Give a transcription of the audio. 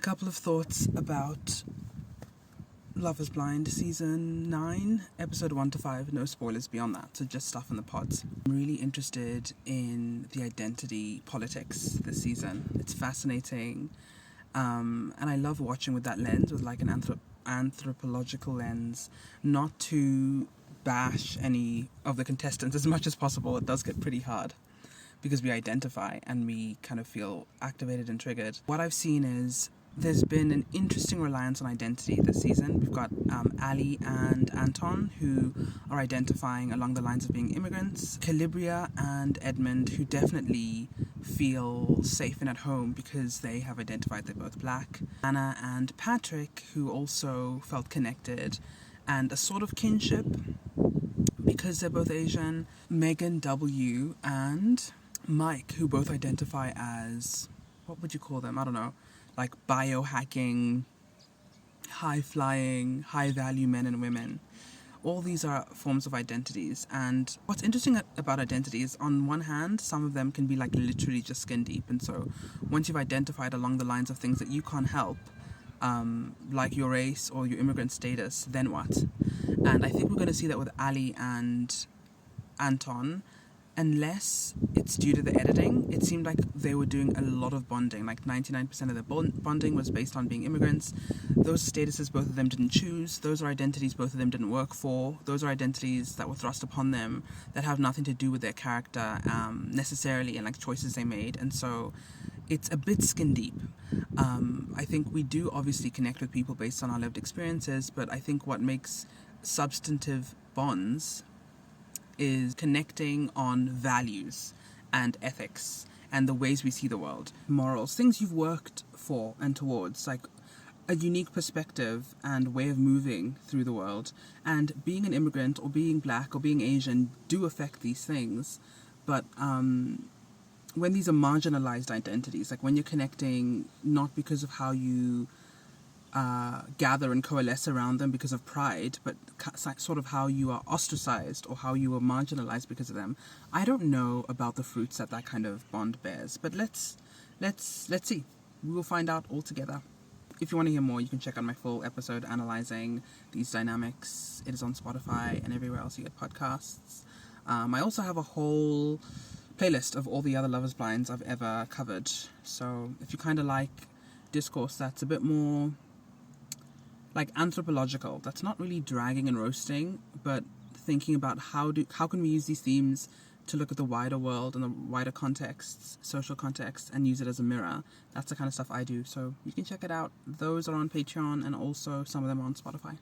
couple of thoughts about Love is Blind Season 9, Episode 1 to 5. No spoilers beyond that, so just stuff in the pods. I'm really interested in the identity politics this season. It's fascinating, and I love watching with that lens, with like an anthropological lens, not to bash any of the contestants as much as possible. It does get pretty hard because we identify and we kind of feel activated and triggered. What I've seen is there's been an interesting reliance on identity this season. We've got Ali and Anton, who are identifying along the lines of being immigrants. Calibria and Edmund, who definitely feel safe and at home because they have identified they're both black. Anna and Patrick, who also felt connected and a sort of kinship because they're both Asian. Megan W. and Mike, who both identify as, what would you call them? I don't know. Like biohacking, high-flying, high-value men and women. All these are forms of identities. And what's interesting about identity is, on one hand, some of them can be like literally just skin deep. And so once you've identified along the lines of things that you can't help, like your race or your immigrant status, then what? And I think we're going to see that with Ali and Anton. Unless it's due to the editing, it seemed like they were doing a lot of bonding. Like 99% of their bonding was based on being immigrants. Those statuses both of them didn't choose. Those are identities both of them didn't work for. Those are identities that were thrust upon them that have nothing to do with their character necessarily, and like choices they made. And so it's a bit skin deep. I think we do obviously connect with people based on our lived experiences, but I think what makes substantive bonds is connecting on values and ethics and the ways we see the world, morals, things you've worked for and towards, like a unique perspective and way of moving through the world. And being an immigrant or being black or being Asian do affect these things, but when these are marginalized identities, like when you're connecting not because of how you gather and coalesce around them because of pride, but sort of how you are ostracized or how you were marginalized because of them. I don't know about the fruits that kind of bond bears, but let's see. We will find out all together. If you want to hear more, you can check out my full episode analyzing these dynamics. It is on Spotify and everywhere else you get podcasts. I also have a whole playlist of all the other Love is Blinds I've ever covered. So if you kind of like discourse that's a bit more like anthropological, that's not really dragging and roasting, but thinking about how can we use these themes to look at the wider world and the wider contexts, social context, and use it as a mirror. That's the kind of stuff I do. So you can check it out. Those are on Patreon, and also some of them are on Spotify.